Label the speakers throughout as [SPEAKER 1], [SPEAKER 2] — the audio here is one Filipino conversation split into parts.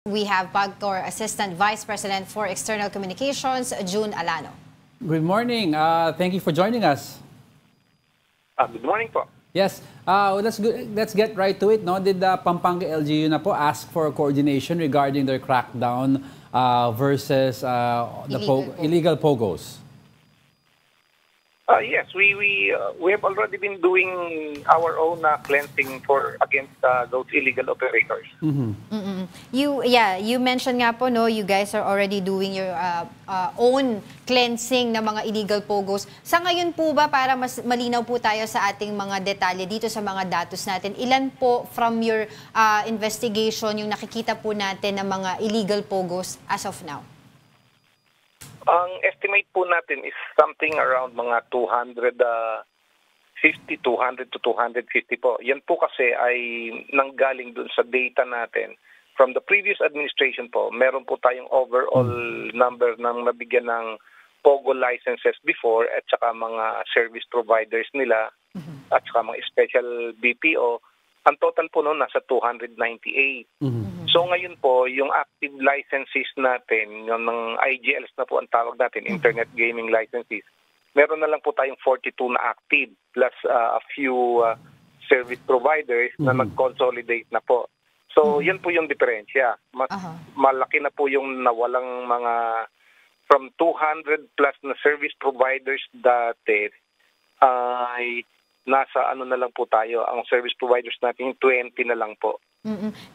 [SPEAKER 1] We have PAGCOR Assistant Vice President for External Communications, June Alano.
[SPEAKER 2] Good morning. Thank you for joining us.
[SPEAKER 3] Good morning po.
[SPEAKER 2] Yes. Let's get right to it. No? Did Pampanga LGU na po ask for coordination regarding their crackdown versus illegal POGOs?
[SPEAKER 3] Yes, we have already been doing our own cleansing against those illegal operators.
[SPEAKER 1] You mentioned nga po, no, you guys are already doing your own cleansing ng mga illegal POGOs. Sa ngayon po ba, para mas malinaw po tayo sa ating mga detalye dito sa mga datos natin, ilan po from your investigation yung nakikita po natin ng mga illegal POGOs as of now?
[SPEAKER 3] Ang estimate po natin is something around mga 200 to 250 po. Yan po kasi ay nanggaling dun sa data natin. From the previous administration po, meron po tayong overall number ng nabigyan ng POGO licenses before at saka mga service providers nila at saka mga special BPO. Ang total po noon nasa 298. So ngayon po, yung active licenses natin, yung ng IGLs na po ang tawag natin, Internet Gaming Licenses, meron na lang po tayong 42 na active plus a few service providers na nag-consolidate na po. So yan po yung diferensya. Malaki na po yung nawalang mga from 200 plus na service providers dati ay nasa ano na lang po tayo, ang service providers natin 20 na lang po.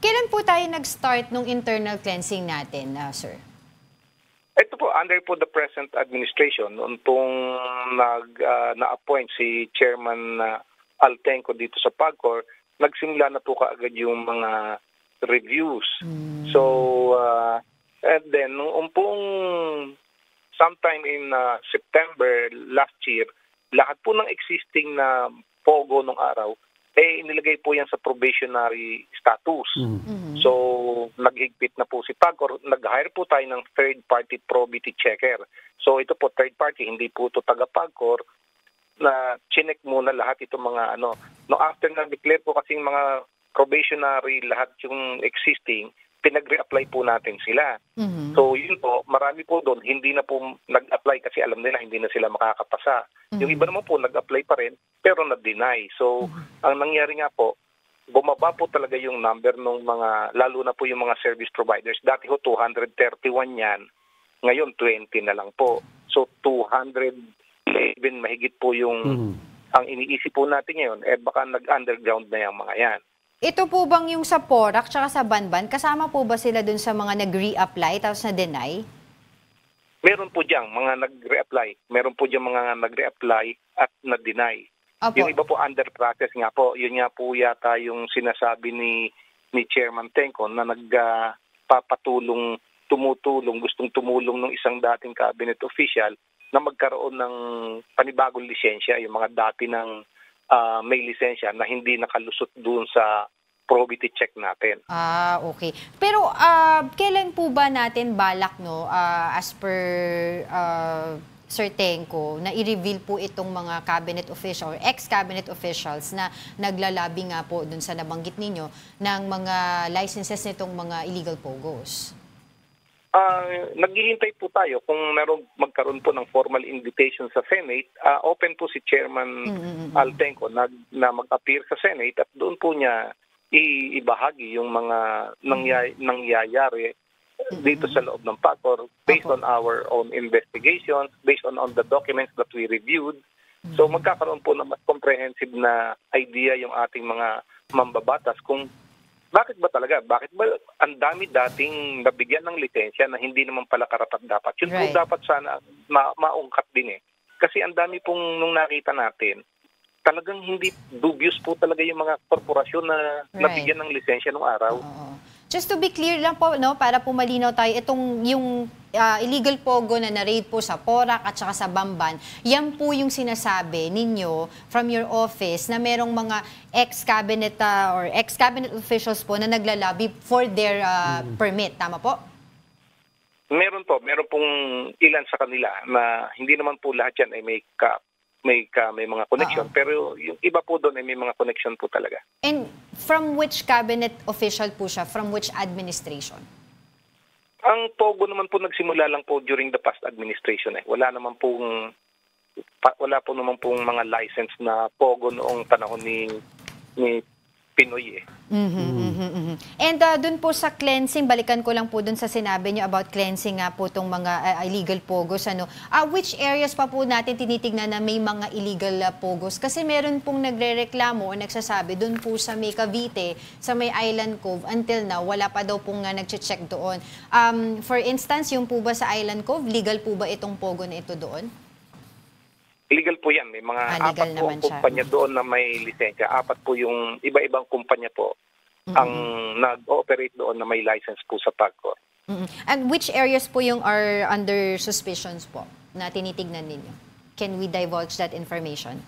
[SPEAKER 1] Kailan po tayo nag-start nung internal cleansing natin, sir?
[SPEAKER 3] Ito po, under po the present administration, noon pong na-appoint si Chairman Altenco dito sa PAGCOR, nagsimula na po kaagad yung mga reviews. So, and then, noong pong sometime in September last year, lahat po ng existing na POGO nung araw, inilagay po yan sa probationary status. So, naghigpit na po si PAGCOR. Nag-hire po tayo ng third-party probity checker. So, ito po third-party, hindi po ito taga-PAGCOR, na chinek muna lahat itong mga ano. No, after na-declare po kasing mga probationary lahat yung existing, pinag-reapply po natin sila. So, yun po, marami po doon, hindi na po nag-apply kasi alam nila hindi na sila makakapasa. Yung iba naman po, nag-apply pa rin, pero na-deny. So, ang nangyari nga po, bumaba po talaga yung number ng mga, lalo na po yung mga service providers. Dati ho, 231 yan. Ngayon, 20 na lang po. So, 211 mahigit po yung, ang iniisip po natin ngayon, baka nag-underground na yung mga yan.
[SPEAKER 1] Ito po bang yung sa PORAC tsaka sa Banban, kasama po ba sila dun sa mga nag-re-apply tapos na-deny?
[SPEAKER 3] Meron po diyang mga nag-re-apply. Meron po diyang mga nag-re-apply at na-deny. Yung iba po under process nga po. Yun nga po yata yung sinasabi ni Chairman Tenco na nagpapatulong, gustong tumulong ng isang dating cabinet official na magkaroon ng panibagong lisensya, yung mga dati ng may lisensya na hindi nakalusot doon sa probity check natin.
[SPEAKER 1] Okay. Pero kailan po ba natin balak, no, as per Sir Tenco, na i-reveal po itong mga cabinet official or ex-cabinet officials na naglalabi nga po doon sa nabanggit ninyo ng mga licenses nitong mga illegal POGOs?
[SPEAKER 3] Naghihintay po tayo kung magkaroon po ng formal invitation sa Senate. Open po si Chairman Altenco na mag-appear sa Senate at doon po niya ibahagi yung mga nangyayari dito sa loob ng PAGCOR based on our own investigations, based on the documents that we reviewed. So magkakaroon po ng mas comprehensive na idea yung ating mga mambabatas kung bakit ba talaga? Bakit ba ang dami dating nabigyan ng lisensya na hindi naman pala karapat-dapat? Yun po dapat sana maungkat din eh. Kasi ang dami pong nung nakita natin, talagang hindi dubious po talaga yung mga korporasyon na nabigyan ng lisensya nung araw.
[SPEAKER 1] Just to be clear lang po, no, para po malinaw tayo, itong yung illegal POGO na na-raid po sa PORAC at saka sa Bamban, yan po yung sinasabi ninyo from your office na merong mga ex-cabinet or ex-cabinet officials po na naglalabi for their permit. Tama po?
[SPEAKER 3] Meron pong ilan sa kanila na hindi naman po lahat yan ay may mga connection, pero yung iba po doon ay may mga connection po talaga.
[SPEAKER 1] And from which cabinet official po siya? From which administration?
[SPEAKER 3] Ang Pogo naman po nagsimula lang po during the past administration. Wala po naman pong mga license na Pogo noong panahon ni Pinoy.
[SPEAKER 1] And dun po sa cleansing, balikan ko lang po dun sa sinabi niyo about cleansing nga po itong mga illegal pogos. Which areas pa po natin tinitignan na may mga illegal pogos? Kasi meron pong nagre-reklamo o nagsasabi dun po sa may Cavite, sa may Island Cove, until now, wala pa daw pong nag-check doon. For instance, yung po ba sa Island Cove, legal po ba itong pogo na ito doon?
[SPEAKER 3] Legal po yan. May mga apat po ang kumpanya doon na may lisensya. Apat po yung iba-ibang kumpanya po ang nag-ooperate doon na may license po sa PAGCOR.
[SPEAKER 1] And which areas po yung are under suspicions po na tinitignan ninyo? Can we divulge that information?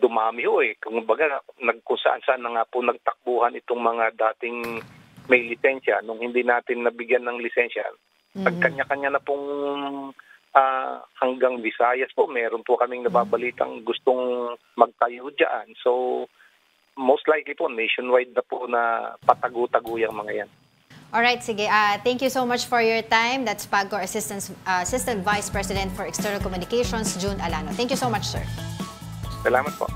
[SPEAKER 3] Dumami ho Kung baga, kung saan-saan na nga po nagtakbuhan itong mga dating may lisensya. Nung hindi natin nabigyan ng lisensya, nagkanya-kanya na pong hanggang Visayas po, meron po kaming nababalitang gustong magtayo dyan. So, most likely po, nationwide na po na patago-tago yung mga yan.
[SPEAKER 1] Alright, sige. Thank you so much for your time. That's PAGCOR Assistant Vice President for External Communications, June Alano. Thank you so much, sir.
[SPEAKER 3] Salamat po.